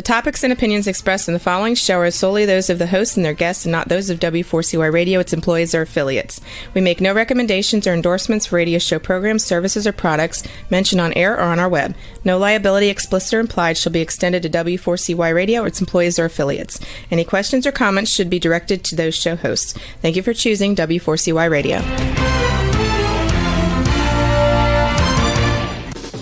topics and opinions expressed in the following show are solely those of the hosts and their guests and not those of W4CY Radio, its employees, or affiliates. We make no recommendations or endorsements for radio show programs, services, or products mentioned on air or on our web. No liability, explicit or implied, shall be extended to W4CY Radio or its employees or affiliates. Any questions or comments should be directed to those show hosts. Thank you for choosing W4CY Radio.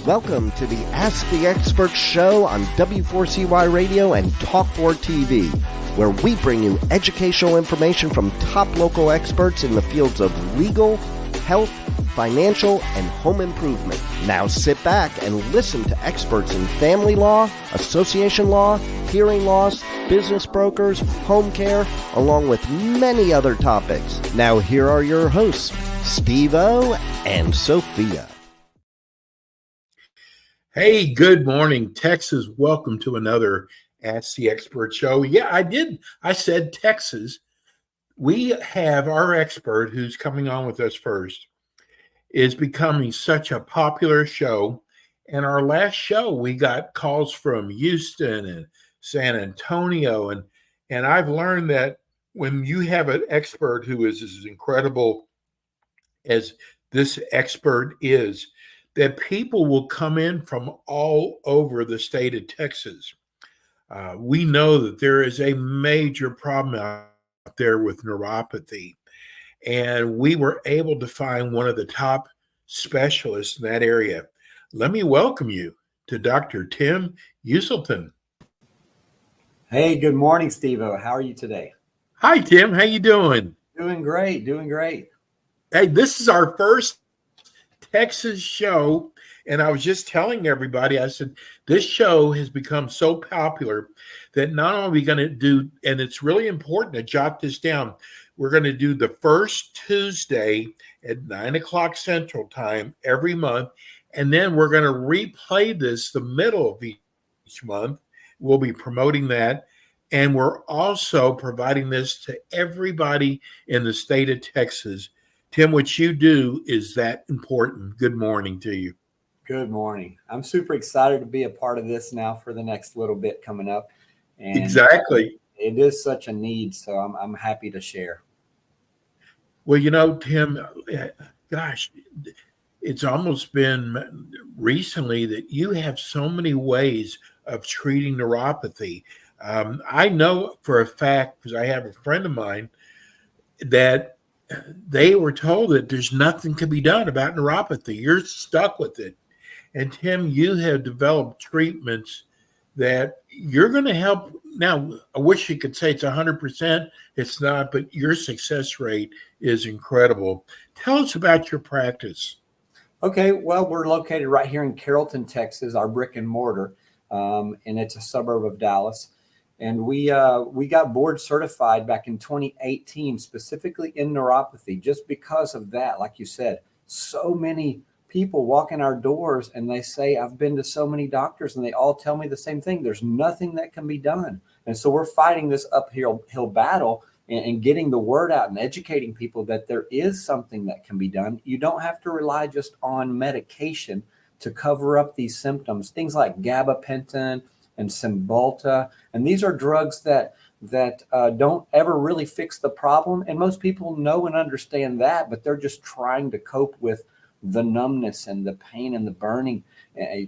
Welcome to the Ask the Expert show on W4CY Radio and Talk4 TV, where we bring you educational information from top local experts in the fields of legal, health, financial, and home improvement. Now sit back and listen to experts in family law, association law, hearing loss, business brokers, home care, along with many other topics. Now here are your hosts, Steve-O and Sophia. Hey, good morning, Texas. Welcome to another Ask the Expert show. Yeah, I did. I said Texas. We have our expert who's coming on with us first is becoming such a popular show. And our last show, we got calls from Houston and San Antonio. And I've learned that when you have an expert who is as incredible as this expert is, that people will come in from all over the state of Texas. We know that there is a major problem out there with neuropathy, and we were able to find one of the top specialists in that area. Let me welcome you to Dr. Tim Uselton. Hey, good morning, Steve-O. How are you today? Hi, Tim. How you doing? Doing great, doing great. Hey, this is our first Texas show, and I was just telling everybody, I said, this show has become so popular that not only are we going to do, and it's really important to jot this down, we're going to do the first Tuesday at 9 o'clock Central Time every month, and then we're going to replay this the middle of each month. We'll be promoting that, and we're also providing this to everybody in the state of Texas. Tim, what you do is that important. Good morning to you. Good morning. I'm super excited to be a part of this now for the next little bit coming up. And exactly. It is such a need, so I'm happy to share. Well, you know, Tim, gosh, it's almost been recently that you have so many ways of treating neuropathy. I know for a fact, because I have a friend of mine, that they were told that there's nothing to be done about neuropathy. You're stuck with it. And Tim, you have developed treatments that you're going to help. Now, I wish you could say it's 100%. It's not, but your success rate is incredible. Tell us about your practice. Okay, well, we're located right here in Carrollton, Texas, our brick and mortar, and it's a suburb of Dallas. And we got board certified back in 2018, specifically in neuropathy, just because of that. Like you said, so many people walk in our doors and they say, I've been to so many doctors and they all tell me the same thing. There's nothing that can be done. And so we're fighting this uphill battle and getting the word out and educating people that there is something that can be done. You don't have to rely just on medication to cover up these symptoms. Things like gabapentin and Cymbalta, and these are drugs that don't ever really fix the problem. And most people know and understand that, but they're just trying to cope with the numbness and the pain and the burning,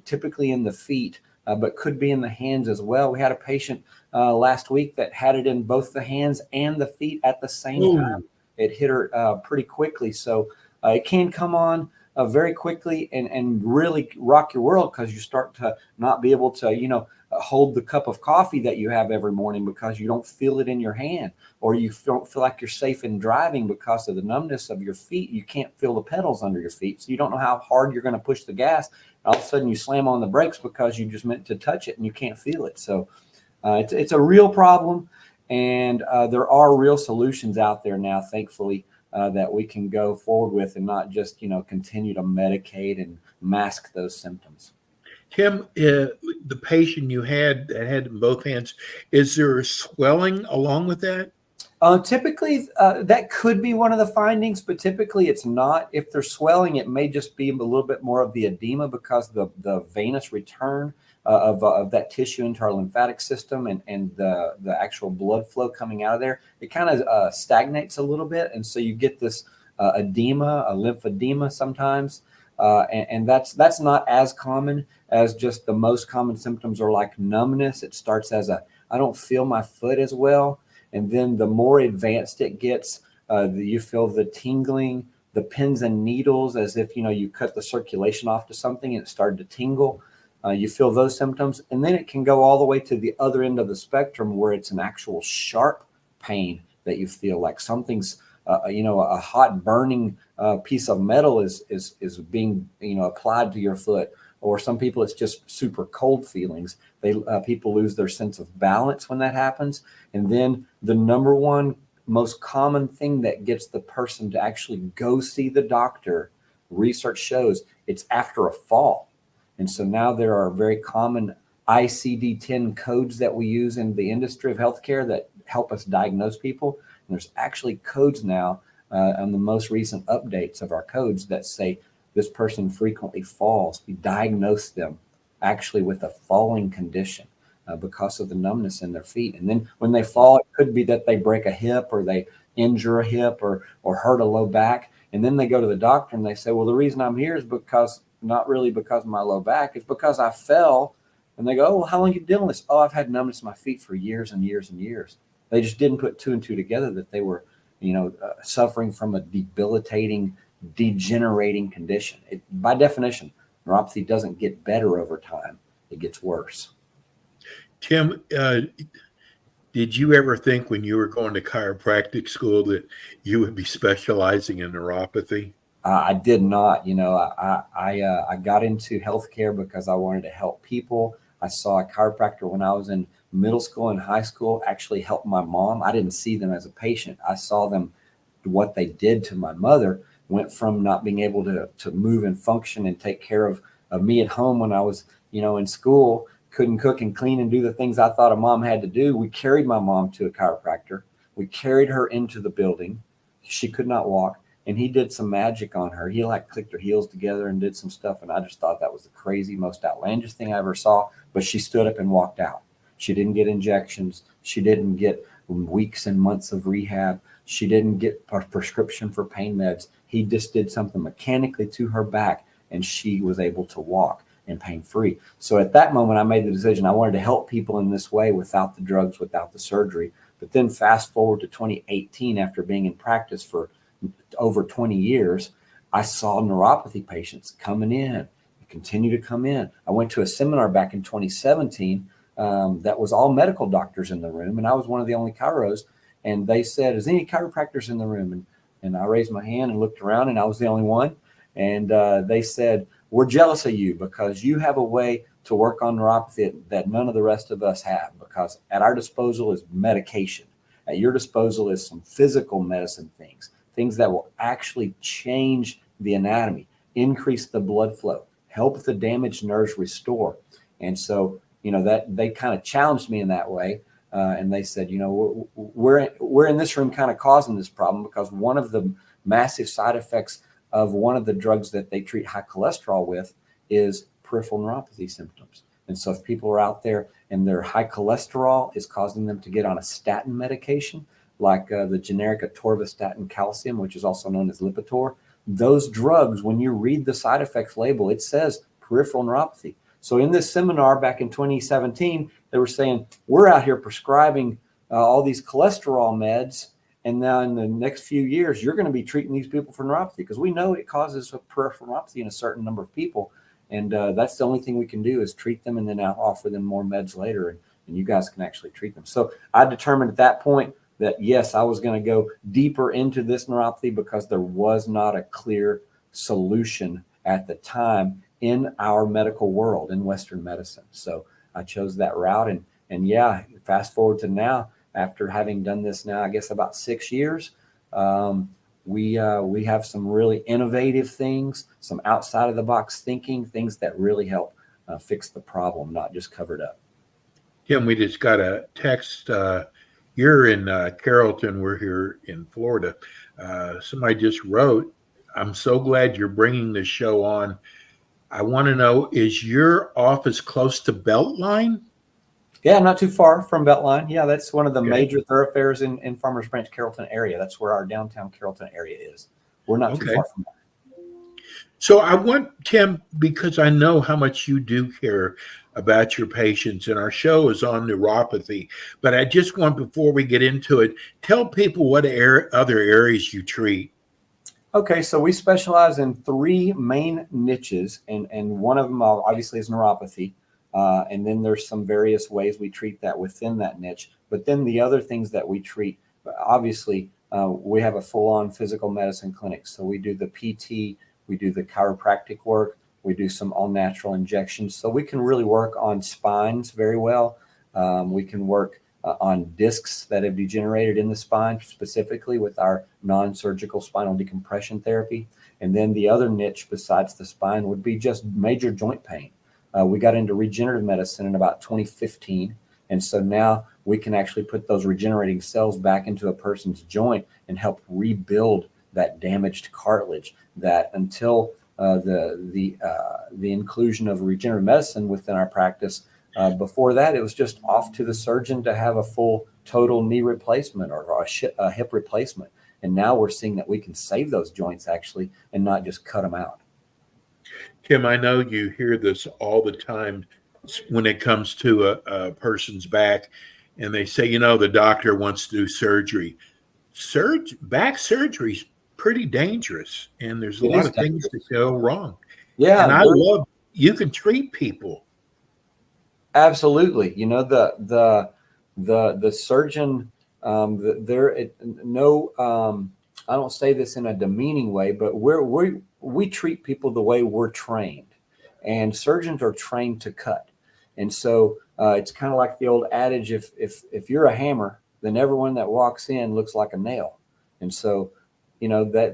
typically in the feet, but could be in the hands as well. We had a patient last week that had it in both the hands and the feet at the same time. It hit her pretty quickly. So it can come on very quickly and really rock your world, because you start to not be able to, hold the cup of coffee that you have every morning because you don't feel it in your hand, or you don't feel like you're safe in driving because of the numbness of your feet. You can't feel the pedals under your feet, so you don't know how hard you're going to push the gas. All of a sudden you slam on the brakes because you just meant to touch it and you can't feel it. So it's a real problem, and there are real solutions out there now, thankfully, that we can go forward with and not just continue to medicate and mask those symptoms. Tim, the patient you had that had in both hands, is there swelling along with that? Typically, that could be one of the findings, but typically it's not. If they're swelling, it may just be a little bit more of the edema because the venous return of that tissue into our lymphatic system, and the actual blood flow coming out of there, it kind of stagnates a little bit. And so you get this edema, a lymphedema sometimes. And that's not as common as just the most common symptoms are like numbness. It starts as I don't feel my foot as well. And then the more advanced it gets, you feel the tingling, the pins and needles, as if, you cut the circulation off to something and it started to tingle. You feel those symptoms. And then it can go all the way to the other end of the spectrum where it's an actual sharp pain that you feel like something's, a hot burning piece of metal is being, applied to your foot. Or some people, it's just super cold feelings. People lose their sense of balance when that happens. And then the number one most common thing that gets the person to actually go see the doctor, research shows it's after a fall. And so now there are very common ICD-10 codes that we use in the industry of healthcare that help us diagnose people. And there's actually codes now on the most recent updates of our codes that say this person frequently falls. We diagnose them actually with a falling condition because of the numbness in their feet. And then when they fall, it could be that they break a hip or they injure a hip or hurt a low back. And then they go to the doctor and they say, well, the reason I'm here is not really because of my low back. It's because I fell. And they go, oh, well, how long have you been dealing with this? Oh, I've had numbness in my feet for years and years and years. They just didn't put two and two together that they were, suffering from a debilitating, degenerating condition. By definition, neuropathy doesn't get better over time. It gets worse. Tim, did you ever think when you were going to chiropractic school that you would be specializing in neuropathy? I did not. I got into healthcare because I wanted to help people. I saw a chiropractor when I was in middle school and high school actually help my mom. I didn't see them as a patient. I saw them, what they did to my mother, went from not being able to move and function and take care of me at home when I was, in school, couldn't cook and clean and do the things I thought a mom had to do. We carried my mom to a chiropractor. We carried her into the building. She could not walk. And he did some magic on her. He clicked her heels together and did some stuff. And I just thought that was the crazy, most outlandish thing I ever saw. But she stood up and walked out. She didn't get injections. She didn't get weeks and months of rehab. She didn't get a prescription for pain meds. He just did something mechanically to her back, and she was able to walk and pain-free. So at that moment, I made the decision I wanted to help people in this way without the drugs, without the surgery. But then fast forward to 2018, after being in practice for over 20 years, I saw neuropathy patients coming in, continue to come in. I went to a seminar back in 2017 that was all medical doctors in the room, and I was one of the only chiros. And they said, is any chiropractors in the room? And I raised my hand and looked around, and I was the only one. And they said, we're jealous of you because you have a way to work on neuropathy that none of the rest of us have, because at our disposal is medication. At your disposal is some physical medicine things that will actually change the anatomy, increase the blood flow, help the damaged nerves restore. And so, that they kind of challenged me in that way. And they said, we're in this room kind of causing this problem because one of the massive side effects of one of the drugs that they treat high cholesterol with is peripheral neuropathy symptoms. And so if people are out there and their high cholesterol is causing them to get on a statin medication, like the generic atorvastatin calcium, which is also known as Lipitor, those drugs, when you read the side effects label, it says peripheral neuropathy. So in this seminar back in 2017, they were saying, we're out here prescribing all these cholesterol meds. And now in the next few years, you're going to be treating these people for neuropathy because we know it causes a peripheral neuropathy in a certain number of people. And that's the only thing we can do is treat them and then offer them more meds later. And you guys can actually treat them. So I determined at that point that, yes, I was going to go deeper into this neuropathy because there was not a clear solution at the time in our medical world, in Western medicine. So I chose that route. And yeah, fast forward to now, after having done this now, I guess about 6 years, we have some really innovative things, some outside of the box thinking, things that really help fix the problem, not just cover it up. Tim, we just got a text. You're in Carrollton. We're here in Florida. Somebody just wrote, I'm so glad you're bringing this show on. I want to know, is your office close to Beltline? Yeah, not too far from Beltline. Yeah, that's one of the Okay. major thoroughfares in Farmers Branch, Carrollton area. That's where our downtown Carrollton area is. We're not too Okay. far from that. So I want, Tim, because I know how much you do care about your patients, and our show is on neuropathy, but I just want, before we get into it, tell people what other areas you treat. Okay, so we specialize in three main niches, and one of them obviously is neuropathy. And then there's some various ways we treat that within that niche. But then the other things that we treat, obviously, we have a full-on physical medicine clinic. So we do the PT, we do the chiropractic work, we do some all-natural injections. So we can really work on spines very well. We can work on discs that have degenerated in the spine, specifically with our non-surgical spinal decompression therapy. And then the other niche besides the spine would be just major joint pain. We got into regenerative medicine in about 2015. And so now we can actually put those regenerating cells back into a person's joint and help rebuild that damaged cartilage that until the inclusion of regenerative medicine within our practice, before that, it was just off to the surgeon to have a full total knee replacement or a hip replacement. And now we're seeing that we can save those joints actually and not just cut them out. Tim, I know you hear this all the time when it comes to a person's back, and they say, the doctor wants to do surgery. Back surgery is pretty dangerous, and there's a It lot is of things dangerous. that go wrong. Yeah, And I love you can treat people. absolutely. The surgeon, I don't say this in a demeaning way, but we treat people the way we're trained, and surgeons are trained to cut. And so it's kind of like the old adage: if you're a hammer, then everyone that walks in looks like a nail. And so, that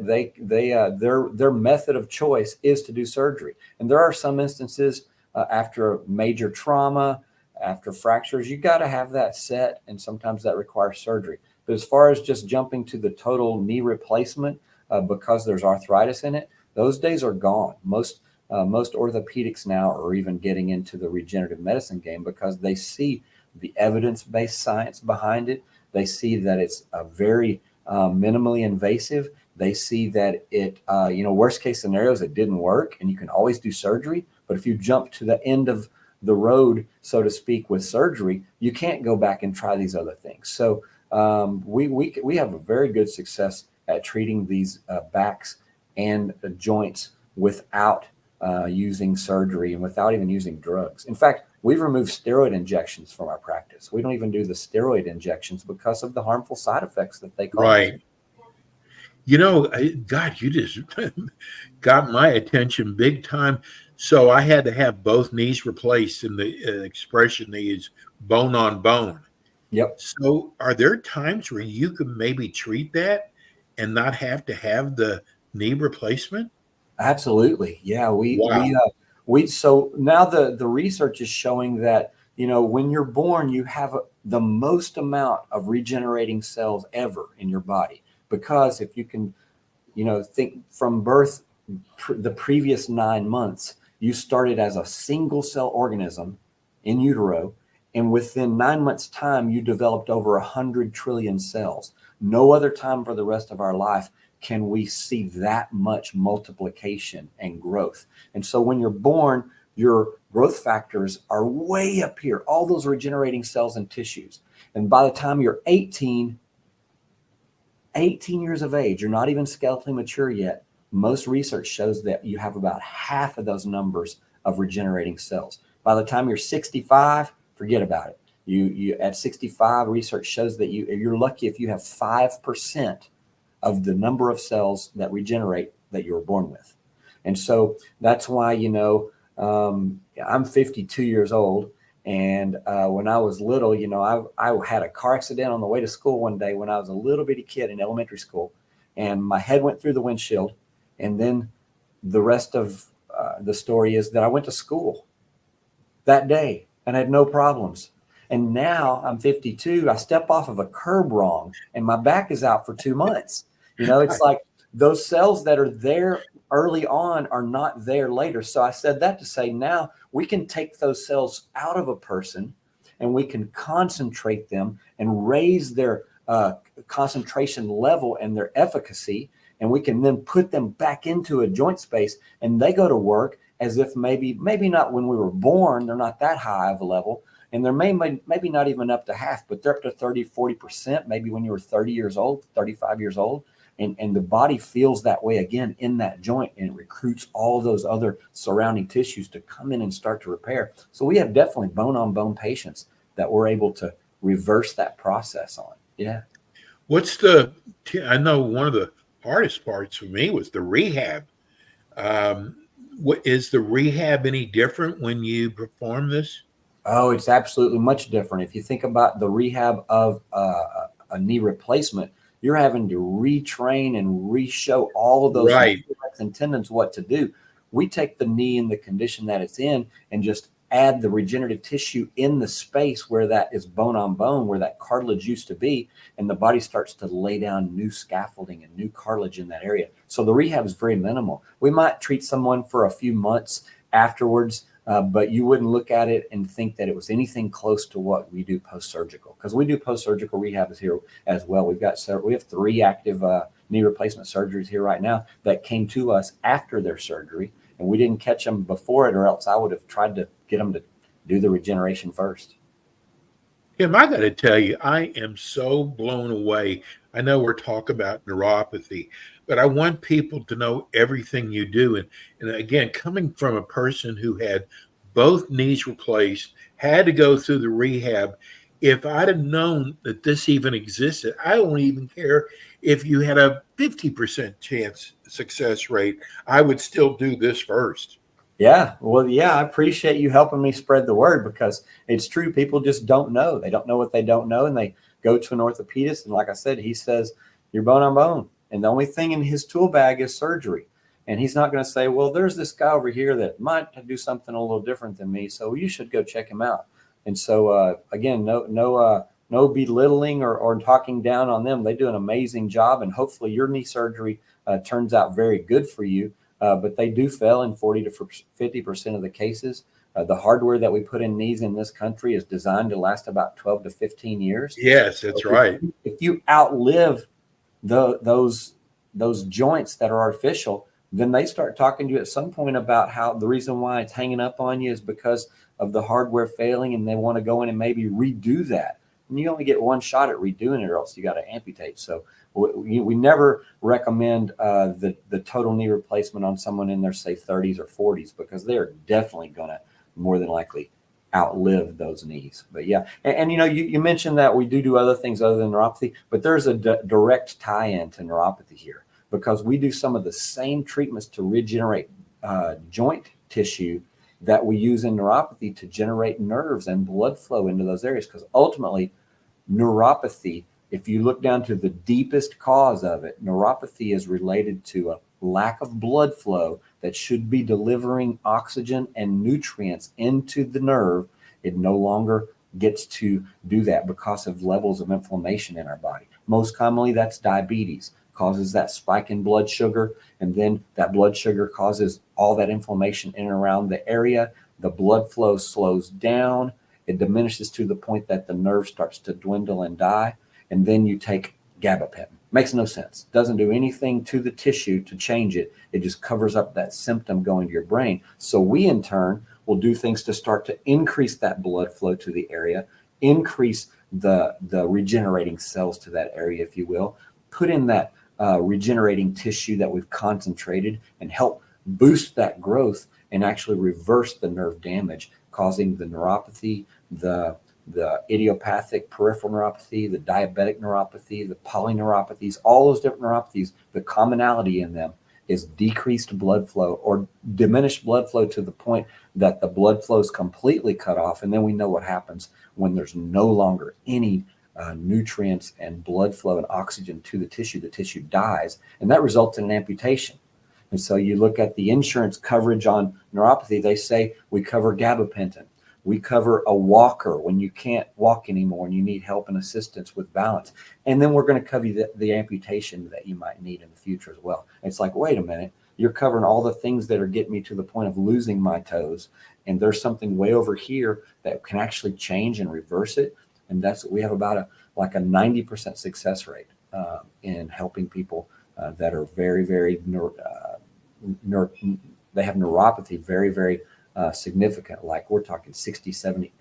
their method of choice is to do surgery. And there are some instances after major trauma, after fractures, you got to have that set, and sometimes that requires surgery. But as far as just jumping to the total knee replacement because there's arthritis in it, those days are gone. Most orthopedics now are even getting into the regenerative medicine game because they see the evidence-based science behind it. They see that it's a very minimally invasive. They see that it, worst case scenarios, it didn't work, and you can always do surgery. But if you jump to the end of the road, so to speak, with surgery, you can't go back and try these other things. So we have a very good success at treating these backs and joints without using surgery and without even using drugs. In fact, we've removed steroid injections from our practice. We don't even do the steroid injections because of the harmful side effects that they cause. Right. God, you just got my attention big time. So I had to have both knees replaced, and the expression is bone on bone. Yep. So are there times where you can maybe treat that and not have to have the knee replacement? Absolutely. Yeah. Wow. So now the research is showing that, when you're born, you have the most amount of regenerating cells ever in your body. Because if you can, think from birth, the previous 9 months, you started as a single cell organism in utero. And within 9 months' time, you developed over 100 trillion cells. No other time for the rest of our life can we see that much multiplication and growth. And so when you're born, your growth factors are way up here, all those regenerating cells and tissues. And by the time you're 18 years of age, you're not even skeletally mature yet. Most research shows that you have about half of those numbers of regenerating cells. By the time you're 65, forget about it. You at 65, research shows that you're lucky if you have 5% of the number of cells that regenerate that you were born with. And so that's why, I'm 52 years old. And when I was little, I had a car accident on the way to school one day when I was a little bitty kid in elementary school, and my head went through the windshield. And then the rest of the story is that I went to school that day and had no problems. And now I'm 52. I step off of a curb wrong and my back is out for 2 months. It's like those cells that are there early on are not there later. So I said that to say now we can take those cells out of a person and we can concentrate them and raise their concentration level and their efficacy. And we can then put them back into a joint space and they go to work as if maybe not when we were born, they're not that high of a level. And they're maybe not even up to half, but they're up to 30, 40%, maybe when you were 30 years old, 35 years old. And the body feels that way again in that joint, and it recruits all those other surrounding tissues to come in and start to repair. So we have definitely bone-on-bone patients that we're able to reverse that process on. Yeah. I know one of the hardest parts for me was the rehab. What is the rehab any different when you perform this? Oh, it's absolutely much different. If you think about the rehab of a knee replacement, you're having to retrain and re-show all of those Right. and tendons what to do. We take the knee in the condition that it's in and just add the regenerative tissue in the space where that is bone on bone, where that cartilage used to be, and the body starts to lay down new scaffolding and new cartilage in that area. So the rehab is very minimal. We might treat someone for a few months afterwards, but you wouldn't look at it and think that it was anything close to what we do post-surgical, because we do post-surgical rehabs here as well. We have 3 active knee replacement surgeries here right now that came to us after their surgery, and we didn't catch them before it, or else I would have tried to get them to do the regeneration first. Kim, I got to tell you, I am so blown away. I know we're talking about neuropathy, but I want people to know everything you do. And again, coming from a person who had both knees replaced, had to go through the rehab, if I'd have known that this even existed, I don't even care if you had a 50% chance success rate, I would still do this first. Yeah, well, yeah, I appreciate you helping me spread the word, because it's true. People just don't know. They don't know what they don't know. And they go to an orthopedist. And like I said, he says, you're bone on bone. And the only thing in his tool bag is surgery. And he's not going to say, well, there's this guy over here that might do something a little different than me, so you should go check him out. And so, again, no belittling or talking down on them. They do an amazing job. And hopefully your knee surgery turns out very good for you. But they do fail in 40 to 50% of the cases. The hardware that we put in knees in this country is designed to last about 12 to 15 years. Yes, that's right. If you outlive those joints that are artificial, then they start talking to you at some point about how the reason why it's hanging up on you is because of the hardware failing, and they want to go in and maybe redo that. And you only get one shot at redoing it, or else you got to amputate. So we never recommend the total knee replacement on someone in their, say, 30s or 40s, because they're definitely going to more than likely outlive those knees. But yeah, and you mentioned that we do other things other than neuropathy, but there's a direct tie-in to neuropathy here, because we do some of the same treatments to regenerate joint tissue that we use in neuropathy to generate nerves and blood flow into those areas. Because ultimately, neuropathy, if you look down to the deepest cause of it, neuropathy is related to a lack of blood flow that should be delivering oxygen and nutrients into the nerve. It no longer gets to do that because of levels of inflammation in our body. Most commonly, that's diabetes, causes that spike in blood sugar, and then that blood sugar causes all that inflammation in and around the area. The blood flow slows down. It diminishes to the point that the nerve starts to dwindle and die. And then you take gabapentin. Makes no sense. Doesn't do anything to the tissue to change it. It just covers up that symptom going to your brain. So we, in turn, will do things to start to increase that blood flow to the area, increase the regenerating cells to that area, if you will, put in that regenerating tissue that we've concentrated, and help boost that growth and actually reverse the nerve damage, causing the neuropathy, the idiopathic peripheral neuropathy, the diabetic neuropathy, the polyneuropathies, all those different neuropathies. The commonality in them is decreased blood flow or diminished blood flow to the point that the blood flow is completely cut off. And then we know what happens when there's no longer any nutrients and blood flow and oxygen to the tissue dies, and that results in an amputation. And so you look at the insurance coverage on neuropathy, they say we cover gabapentin. We cover a walker when you can't walk anymore and you need help and assistance with balance. And then we're going to cover the amputation that you might need in the future as well. It's like, wait a minute, you're covering all the things that are getting me to the point of losing my toes. And there's something way over here that can actually change and reverse it. And that's what we have about a 90% success rate in helping people that are very, very, they have neuropathy very, very significant. Like we're talking 60, 70,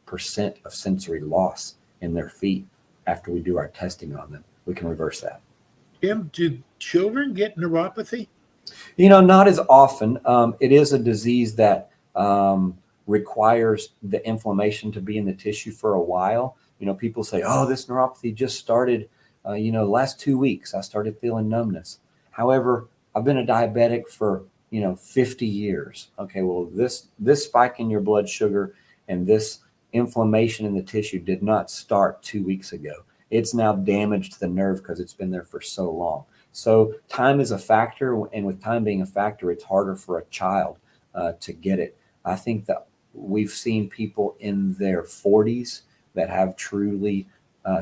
80% of sensory loss in their feet after we do our testing on them. We can reverse that. Tim, do children get neuropathy? Not as often. It is a disease that requires the inflammation to be in the tissue for a while. People say, oh, this neuropathy just started, last 2 weeks, I started feeling numbness. However, I've been a diabetic for, 50 years. Okay, well, this spike in your blood sugar and this inflammation in the tissue did not start 2 weeks ago. It's now damaged the nerve because it's been there for so long. So time is a factor, and with time being a factor, it's harder for a child to get it. I think that we've seen people in their 40s that have truly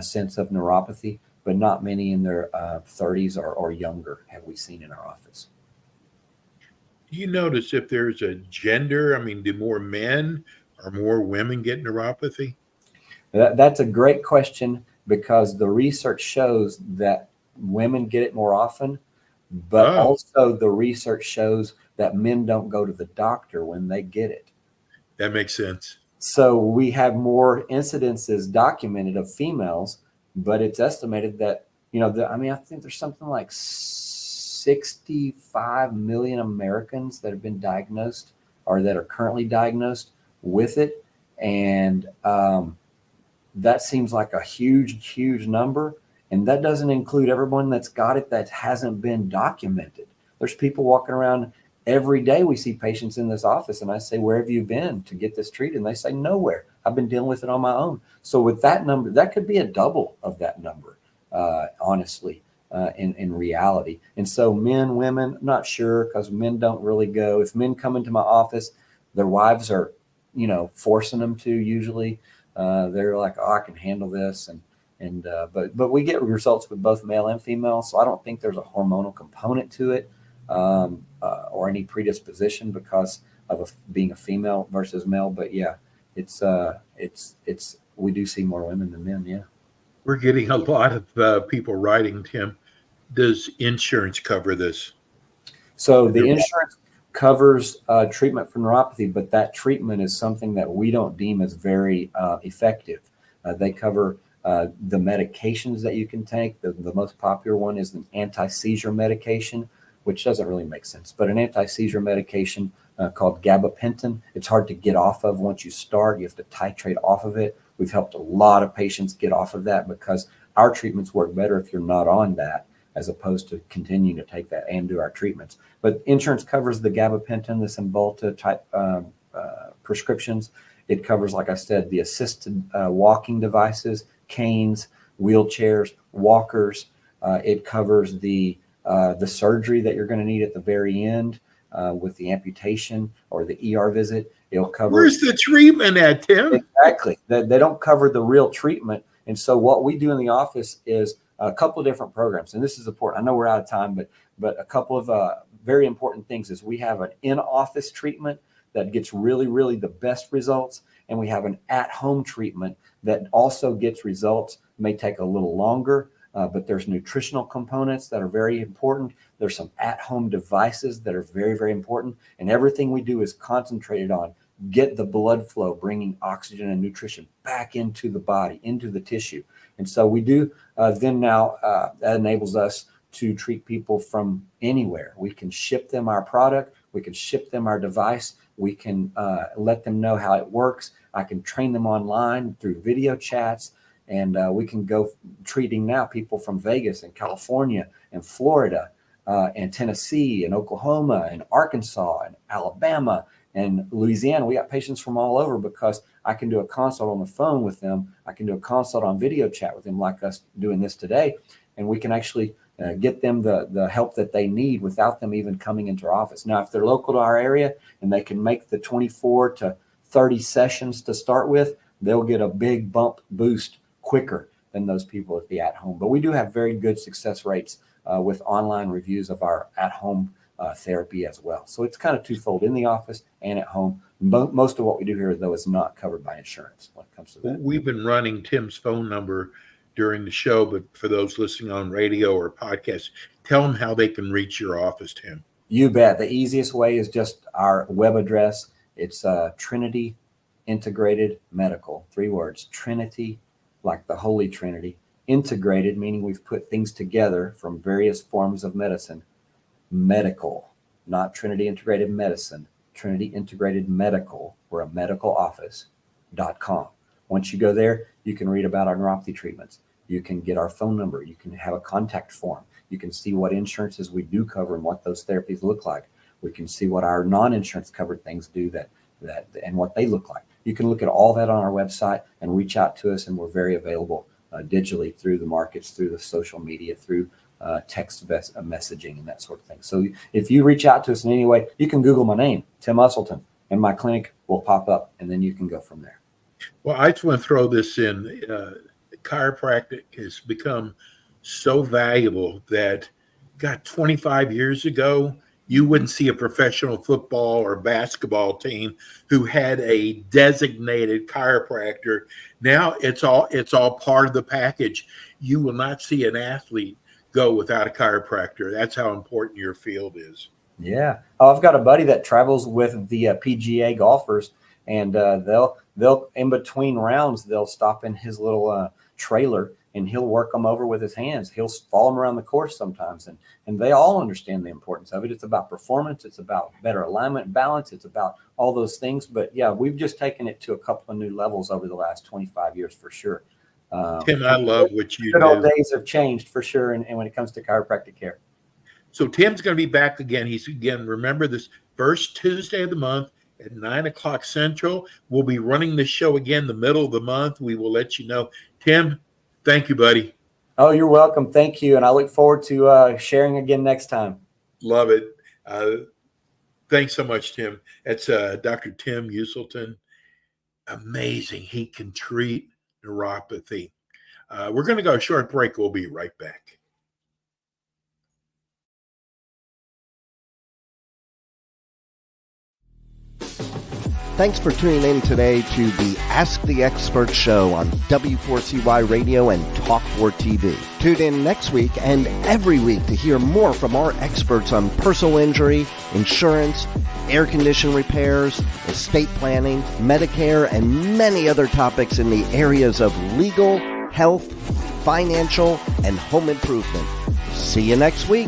sense of neuropathy, but not many in their 30s or younger have we seen in our office. Do you notice if there's a gender? I mean, do more men or more women get neuropathy? That's a great question, because the research shows that women get it more often, but also the research shows that men don't go to the doctor when they get it. That makes sense. So we have more incidences documented of females, but it's estimated that, I think there's something like 65 million Americans that have been diagnosed or that are currently diagnosed with it. And that seems like a huge, huge number. And that doesn't include everyone that's got it that hasn't been documented. There's people walking around every day. We see patients in this office, and I say, where have you been to get this treated? And they say, nowhere. I've been dealing with it on my own. So with that number, that could be a double of that number, honestly, in reality. And so men, women, not sure, because men don't really go. If men come into my office, their wives are, forcing them to usually. They're like, oh, I can handle this. But we get results with both male and female. So I don't think there's a hormonal component to it or any predisposition because of being a female versus male. But yeah, it's we do see more women than men. Yeah. We're getting a lot of people writing, Tim. Does insurance cover this? So the insurance covers treatment for neuropathy, but that treatment is something that we don't deem as very effective. They cover the medications that you can take. The most popular one is an anti-seizure medication, which doesn't really make sense, but an anti-seizure medication called gabapentin. It's hard to get off of once you start. You have to titrate off of it. We've helped a lot of patients get off of that because our treatments work better if you're not on that, as opposed to continuing to take that and do our treatments. But insurance covers the gabapentin, the Cymbalta type prescriptions. It covers, like I said, the assisted walking devices, canes, wheelchairs, walkers. It covers the surgery that you're going to need at the very end with the amputation or the ER visit. It'll cover. Where's the treatment at, Tim? Exactly. They don't cover the real treatment. And so what we do in the office is a couple of different programs. And this is important. I know we're out of time, but a couple of very important things is we have an in-office treatment that gets really, really the best results. And we have an at-home treatment that also gets results. It may take a little longer, but there's nutritional components that are very important. There's some at-home devices that are very, very important. And everything we do is concentrated on get the blood flow, bringing oxygen and nutrition back into the body, into the tissue. And so we do then now that enables us to treat people from anywhere. We can ship them our product. We can ship them our device. We can let them know how it works. I can train them online through video chats. And we can go treating now people from Vegas and California and Florida and Tennessee and Oklahoma and Arkansas and Alabama and Louisiana. We got patients from all over because I can do a consult on the phone with them. I can do a consult on video chat with them like us doing this today. And we can actually get them the help that they need without them even coming into our office. Now, if they're local to our area and they can make the 24 to 30 sessions to start with, they'll get a big bump boost quicker than those people at the at-home. But we do have very good success rates with online reviews of our at-home therapy as well. So it's kind of twofold, in the office and at home. Most of what we do here, though, is not covered by insurance when it comes to that. We've been running Tim's phone number during the show, but for those listening on radio or podcast, tell them how they can reach your office, Tim. You bet. The easiest way is just our web address. It's Trinity Integrated Medical, 3 words. Trinity, like the Holy Trinity. Integrated, meaning we've put things together from various forms of medicine. Medical, not Trinity Integrated Medicine. Trinity Integrated Medical. We're a medical office.com. Once you go there, you can read about our neuropathy treatments. You can get our phone number. You can have a contact form. You can see what insurances we do cover and what those therapies look like. We can see what our non-insurance covered things do that and what they look like. You can look at all that on our website and reach out to us, and we're very available digitally through the markets, through the social media, through text messaging and that sort of thing. So if you reach out to us in any way, you can Google my name, Tim Usselton, and my clinic will pop up, and then you can go from there. Well, I just want to throw this in. Chiropractic has become so valuable that, 25 years ago, you wouldn't see a professional football or basketball team who had a designated chiropractor. Now it's all part of the package. You will not see an athlete go without a chiropractor. That's how important your field is. Yeah. Oh, I've got a buddy that travels with the PGA golfers, and they'll in between rounds, they'll stop in his little trailer, and he'll work them over with his hands. He'll follow them around the course sometimes. And they all understand the importance of it. It's about performance. It's about better alignment and balance. It's about all those things. But yeah, we've just taken it to a couple of new levels over the last 25 years for sure. Tim, I love what you do. Good old days have changed for sure. And when it comes to chiropractic care. So Tim's going to be back again. Remember this first Tuesday of the month at 9:00 Central. We'll be running the show again the middle of the month. We will let you know. Tim, thank you, buddy. Oh, you're welcome. Thank you. And I look forward to sharing again next time. Love it. Thanks so much, Tim. That's Dr. Tim Usselton. Amazing. He can treat neuropathy. We're going to go a short break. We'll be right back. Thanks for tuning in today to the Ask the Expert show on W4CY Radio and Talk4 TV. Tune in next week and every week to hear more from our experts on personal injury, insurance, air condition repairs, estate planning, Medicare, and many other topics in the areas of legal, health, financial, and home improvement. See you next week.